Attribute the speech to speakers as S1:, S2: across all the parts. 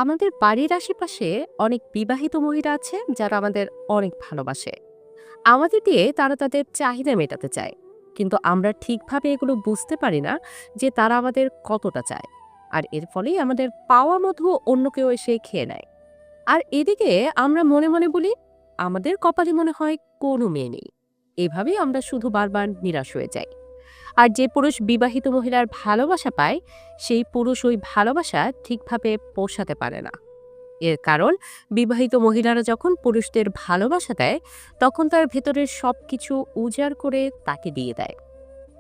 S1: আমাদের বাড়ির আশেপাশে অনেক বিবাহিত মহিলা আছে যারা আমাদের অনেক ভালোবাসে। আমাদের দিয়ে তারা তাদের চাহিদা মেটাতে চায়, কিন্তু আমরা ঠিকভাবে এগুলো বুঝতে পারি না যে তারা আমাদের কতটা চায়। আর এর ফলেই আমাদের পাওয়া মধু অন্য কেউ এসে খেয়ে নেয়। আর এদিকে আমরা মনে মনে বলি, আমাদের কপালে মনে হয় কোনো মেয়ে নেই। এভাবেই আমরা শুধু বারবার নিরাশ হয়ে যাই। আর যে পুরুষ বিবাহিত মহিলার ভালোবাসা পায়, সেই পুরুষ ওই ভালোবাসা ঠিকভাবে পোষাতে পারে না। এর কারণ, বিবাহিত মহিলারা যখন পুরুষদের ভালোবাসা দেয়, তখন তার ভেতরের সবকিছু উজাড় করে তাকে দিয়ে দেয়।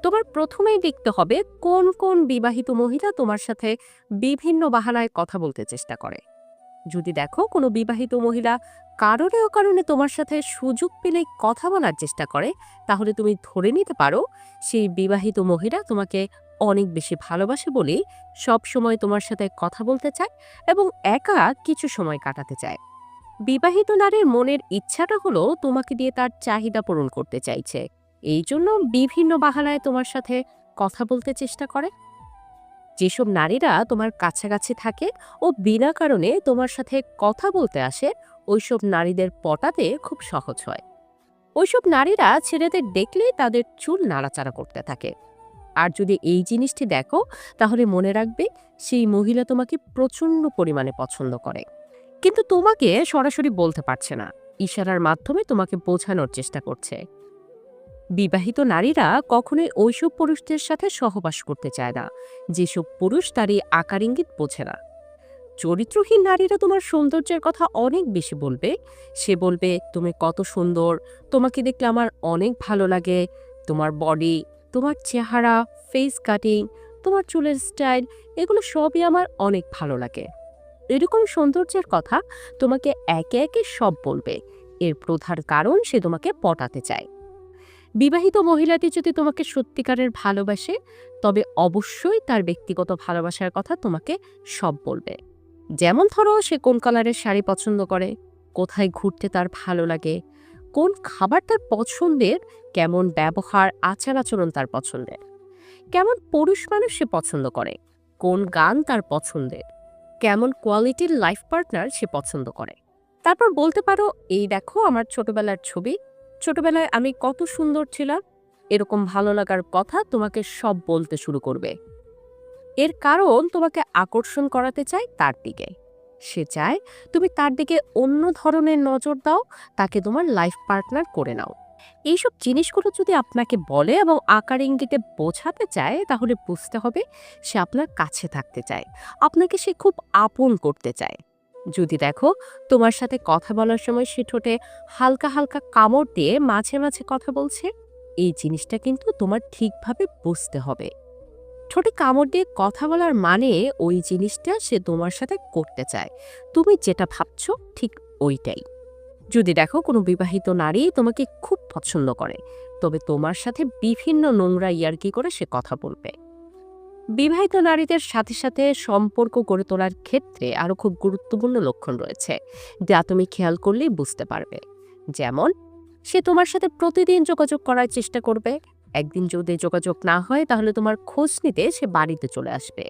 S1: তোমার প্রথমেই দেখতে হবে কোন কোন বিবাহিত মহিলা তোমার সাথে বিভিন্ন বাহানায় কথা বলতে চেষ্টা করে। যদি দেখো কোনো বিবাহিত মহিলা কারণে অকারণে তোমার সাথে সুযোগ পেলে কথা বলার চেষ্টা করে, তাহলে তুমি ধরে নিতে পারো সেই বিবাহিত মহিলা তোমাকে অনেক বেশি ভালোবাসে বলেই সব সময় তোমার সাথে কথা বলতে চায় এবং একা কিছু সময় কাটাতে চায়। বিবাহিত নারীর মনের ইচ্ছাটা হলো তোমাকে দিয়ে তার চাহিদা পূরণ করতে চাইছে, এই জন্য বিভিন্ন বাহানায় তোমার সাথে কথা বলতে চেষ্টা করে। যেসব নারীরা তোমার কাছাকাছি থাকে ও বিনা কারণে তোমার সাথে কথা বলতে আসে, ওইসব নারীদের পটাতে খুব সহজ হয়। ওইসব নারীরা ছেলেদের দেখলেই তাদের চুল নাড়াচাড়া করতে থাকে। আর যদি এই জিনিসটি দেখো, তাহলে মনে রাখবে সেই মহিলা তোমাকে প্রচন্ড পরিমাণে পছন্দ করে, কিন্তু তোমাকে সরাসরি বলতে পারছে না, ইশারার মাধ্যমে তোমাকে বোঝানোর চেষ্টা করছে। বিবাহিত নারীরা কখনোই ওইসব পুরুষদের সাথে সহবাস করতে চায় না যেসব পুরুষ তার এই আকার ইঙ্গিত বোঝে না। চরিত্রহীন নারীরা তোমার সৌন্দর্যের কথা অনেক বেশি বলবে। সে বলবে, তুমি কত সুন্দর, তোমাকে দেখলে আমার অনেক ভালো লাগে, তোমার বডি, তোমার চেহারা, ফেস কাটিং, তোমার চুলের স্টাইল, এগুলো সবই আমার অনেক ভালো লাগে। এরকম সৌন্দর্যের কথা তোমাকে একে একে সব বলবে। এর প্রধান কারণ, সে তোমাকে পটাতে চায়। বিবাহিত মহিলাটি যদি তোমাকে সত্যিকারের ভালোবাসে, তবে অবশ্যই তার ব্যক্তিগত ভালোবাসার কথা তোমাকে সব বলবে। যেমন ধরো, সে কোন কালারের শাড়ি পছন্দ করে, কোথায় ঘুরতে তার ভালো লাগে, কোন খাবার তার পছন্দের, কেমন ব্যবহার আচার আচরণ তার পছন্দের, কেমন পুরুষ মানুষ সে পছন্দ করে, কোন গান তার পছন্দের, কেমন কোয়ালিটির লাইফ পার্টনার সে পছন্দ করে। তারপর বলতে পারো, এই দেখো আমার ছোটবেলার ছবি, ছোটবেলায় আমি কত সুন্দর ছিলাম। এরকম ভালো লাগার কথা তোমাকে সব বলতে শুরু করবে। এর কারণ, তোমাকে আকর্ষণ করাতে চায় তার দিকে। সে চায় তুমি তার দিকে অন্য ধরনের নজর দাও, তাকে তোমার লাইফ পার্টনার করে নাও। এইসব জিনিসগুলো যদি আপনাকে বলে এবং আকার ইঙ্গিতে বোঝাতে চায়, তাহলে বুঝতে হবে সে আপনার কাছে থাকতে চায়, আপনাকে সে খুব আপন করতে চায়। যদি দেখো তোমার সাথে কথা বলার সময় সে ঠোঁটে হালকা হালকা কামড় দিয়ে মাঝে মাঝে কথা বলছে, এই জিনিসটা কিন্তু তোমার ঠিকভাবে বুঝতে হবে। ঠোঁটে কামড় দিয়ে কথা বলার মানে ওই জিনিসটা সে তোমার সাথে করতে চায়, তুমি যেটা ভাবছো ঠিক ওইটাই। যদি দেখো কোনো বিবাহিত নারী তোমাকে খুব পছন্দ করে, তবে তোমার সাথে বিভিন্ন নোংরা ইয়ার্কি করে সে কথা বলবে। বিবাহিত নারীদের সাথে সাথে সম্পর্ক গড়ে তোলার ক্ষেত্রে আরো খুব গুরুত্বপূর্ণ লক্ষণ রয়েছে, যা তুমি খেয়াল করলেই বুঝতে পারবে। যেমন, সে তোমার সাথে প্রতিদিন যোগাযোগ করার চেষ্টা করবে। একদিন যদি যোগাযোগ না হয়, তাহলে তোমার খোঁজ নিতে সে বাড়িতে চলে আসবে।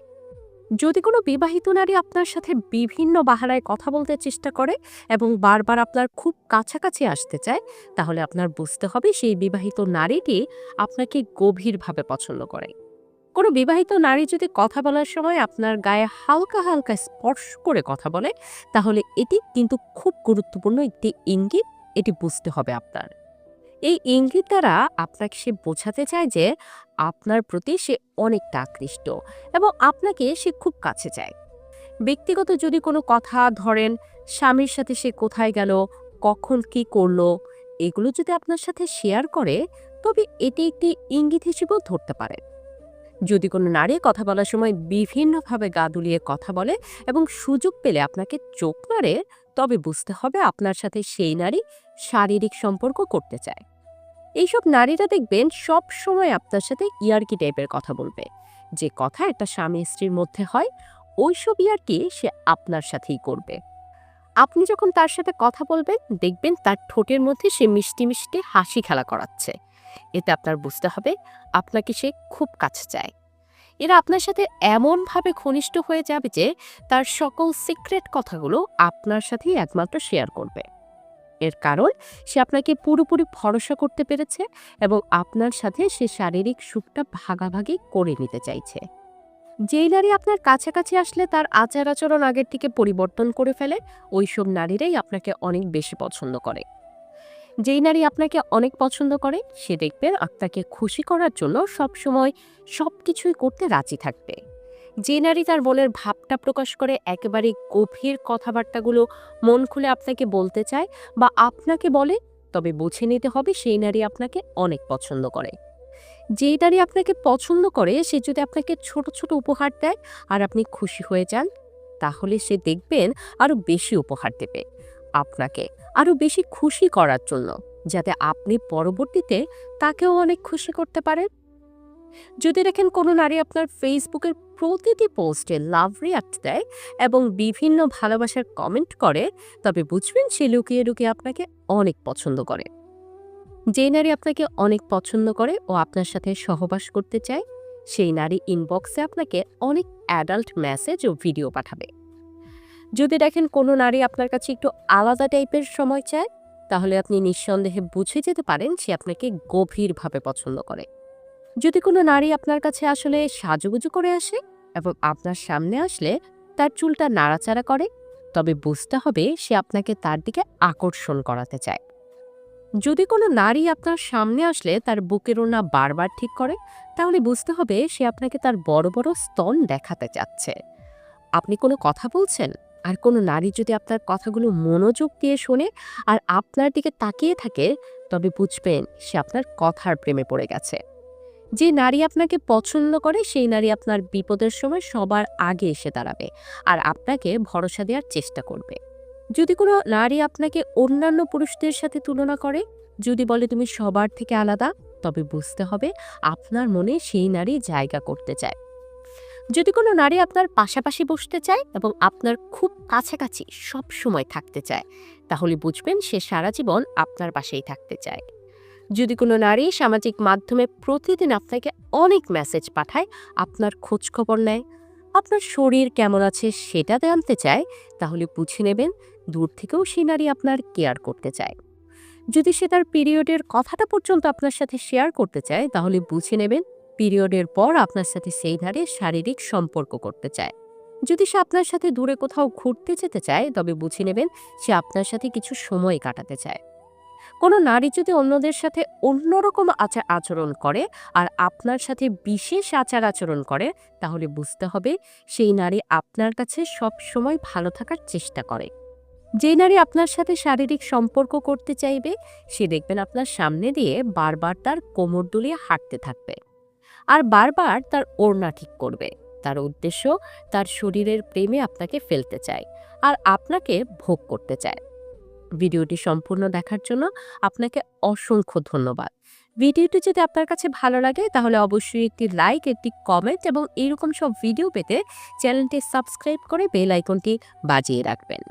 S1: যদি কোনো বিবাহিত নারী আপনার সাথে বিভিন্ন বাহানায় কথা বলতে চেষ্টা করে এবং বারবার আপনার খুব কাছাকাছি আসতে চায়, তাহলে আপনার বুঝতে হবে সেই বিবাহিত নারীটি আপনাকে গভীরভাবে পছন্দ করে। কোনো বিবাহিত নারী যদি কথা বলার সময় আপনার গায়ে হালকা হালকা স্পর্শ করে কথা বলে, তাহলে এটি কিন্তু খুব গুরুত্বপূর্ণ একটি ইঙ্গিত। এটি বুঝতে হবে আপনার। এই ইঙ্গিত দ্বারা আপনাকে সে বোঝাতে চায় যে আপনার প্রতি সে অনেকটা আকৃষ্ট এবং আপনাকে সে খুব কাছে চায়। ব্যক্তিগত যদি কোনো কথা ধরেন, স্বামীর সাথে সে কোথায় গেল, কখন কি করলো, এগুলো যদি আপনার সাথে শেয়ার করে, তবে এটি একটি ইঙ্গিত হিসেবেও ধরতে পারে। যদি কোনো নারী কথা বলার সময় বিভিন্নভাবে গা দুলিয়ে কথা বলে এবং সুযোগ পেলে আপনাকে চোখ নাড়ে, তবে বুঝতে হবে আপনার সাথে সেই নারী শারীরিক সম্পর্ক করতে চায়। এইসব নারীরা দেখবেন সব সময় আপনার সাথে ইয়ার্কি টাইপের কথা বলবে। যে কথা একটা স্বামী স্ত্রীর মধ্যে হয়, ওইসব ইয়ার্কি সে আপনার সাথেই করবে। আপনি যখন তার সাথে কথা বলবেন, দেখবেন তার ঠোঁটের মধ্যে সে মিষ্টি মিষ্টি হাসি খেলা করাচ্ছে। এতে আপনার বুঝতে হবে আপনাকে সে খুব কাছে চায়। এরা আপনার সাথে এমনভাবে ঘনিষ্ঠ হয়ে যাবে যে তার সকল সিক্রেট কথাগুলো আপনার সাথেই একমাত্র শেয়ার করবে। এর কারণ সে আপনাকে পুরোপুরি ভরসা করতে পেরেছে এবং আপনার সাথে সে শারীরিক সুখটা ভাগাভাগি করে নিতে চাইছে। যেই নারী আপনার কাছাকাছি আসলে তার আচার আচরণ আগের থেকে পরিবর্তন করে ফেলে, ওইসব নারীরাই আপনাকে অনেক বেশি পছন্দ করে। যেই নারী আপনাকে অনেক পছন্দ করে সে দেখবেন আপনাকে খুশি করার জন্য সবসময় সবকিছুই করতে রাজি থাকবে। যে নারী তার মনের ভাবটা প্রকাশ করে, একেবারে গভীর কথাবার্তাগুলো মন খুলে আপনাকে বলতে চায় বা আপনাকে বলে, তবে বুঝে নিতে হবে সেই নারী আপনাকে অনেক পছন্দ করে। যেই নারী আপনাকে পছন্দ করে সে যদি আপনাকে ছোট ছোট উপহার দেয় আর আপনি খুশি হয়ে যান, তাহলে সে দেখবেন আরো বেশি উপহার দেবে আপনাকে, আরো বেশি খুশি করার জন্য, যাতে আপনি পরবর্তীতে তাকেও অনেক খুশি করতে পারেন। যদি দেখেন কোনো নারী আপনার ফেসবুকের প্রতিটি পোস্টে লাভ রিয়াক্ট দেয় এবং বিভিন্ন ভালোবাসার কমেন্ট করে, তবে বুঝবেন সে লুকিয়ে লুকিয়ে আপনাকে অনেক পছন্দ করে। যে নারী আপনাকে অনেক পছন্দ করে ও আপনার সাথে সহবাস করতে চায়, সেই নারী ইনবক্সে আপনাকে অনেক অ্যাডাল্ট মেসেজ ও ভিডিও পাঠাবে। যদি দেখেন কোনো নারী আপনার কাছে একটু আলাদা টাইপের সময় চায়, তাহলে আপনি নিঃসন্দেহে বুঝে যেতে পারেন সে আপনাকে গভীরভাবে পছন্দ করে। যদি কোনো নারী আপনার কাছে আসলে সাজুগুজু করে আসে এবং আপনার সামনে আসলে তার চুলটা নাড়াচাড়া করে, তবে বুঝতে হবে সে আপনাকে তার দিকে আকর্ষণ করাতে চায়। যদি কোনো নারী আপনার সামনে আসলে তার বুকের ওড়না বারবার ঠিক করে, তাহলে বুঝতে হবে সে আপনাকে তার বড় বড় স্তন দেখাতে চাচ্ছে। আপনি কোনো কথা বলছেন আর কোনো নারী যদি আপনার কথাগুলো মনোযোগ দিয়ে শোনে আর আপনার দিকে তাকিয়ে থাকে, তবে বুঝবেন সে আপনার কথার প্রেমে পড়ে গেছে। যে নারী আপনাকে পছন্দ করে সেই নারী আপনার বিপদের সময় সবার আগে এসে দাঁড়াবে আর আপনাকে ভরসা দেওয়ার চেষ্টা করবে। যদি কোনো নারী আপনাকে অন্যান্য পুরুষদের সাথে তুলনা করে, যদি বলে তুমি সবার থেকে আলাদা, তবে বুঝতে হবে আপনার মনে সেই নারী জায়গা করতে চায়। যদি কোনো নারী আপনার পাশাপাশি বসতে চায় এবং আপনার খুব কাছাকাছি সব সময় থাকতে চায়, তাহলে বুঝবেন সে সারা জীবন আপনার পাশেই থাকতে চায়। যদি কোনো নারী সামাজিক মাধ্যমে প্রতিদিন আপনাকে অনেক মেসেজ পাঠায়, আপনার খোঁজ খবর নেয়, আপনার শরীর কেমন আছে সেটা জানতে চায়, তাহলে বুঝে নেবেন দূর থেকেও সেই নারী আপনার কেয়ার করতে চায়। যদি সে তার পিরিয়ডের কথাটা পর্যন্ত আপনার সাথে শেয়ার করতে চায়, তাহলে বুঝে নেবেন পিরিয়ডের পর আপনার সাথে সেই নারী শারীরিক সম্পর্ক করতে চায়। যদি সে আপনার সাথে দূরে কোথাও ঘুরতে যেতে চায়, তবে বুঝে নেবেন সে আপনার সাথে কিছু সময় কাটাতে চায়। কোনো নারী যদি অন্যদের সাথে অন্যরকম আচার আচরণ করে আর আপনার সাথে বিশেষ আচার আচরণ করে, তাহলে বুঝতে হবে সেই নারী আপনার কাছে সব সময় ভালো থাকার চেষ্টা করে। যে নারী আপনার সাথে শারীরিক সম্পর্ক করতে চাইবে, সে দেখবেন আপনার সামনে দিয়ে বারবার তার কোমর দুলিয়ে হাঁটতে থাকবে আর বারবার তার ওড়না ঠিক করবে। তার উদ্দেশ্য তার শরীরের প্রেমে আপনাকে ফেলতে চায় আর আপনাকে ভোগ করতে চায়। ভিডিওটি সম্পূর্ণ দেখার জন্য আপনাকে অসংখ্য ধন্যবাদ। ভিডিওটি যদি আপনার কাছে ভালো লাগে তাহলে অবশ্যই একটি লাইক, একটি কমেন্ট এবং এইরকম সব ভিডিও পেতে চ্যানেলটি সাবস্ক্রাইব করে বেল আইকনটি বাজিয়ে রাখবেন।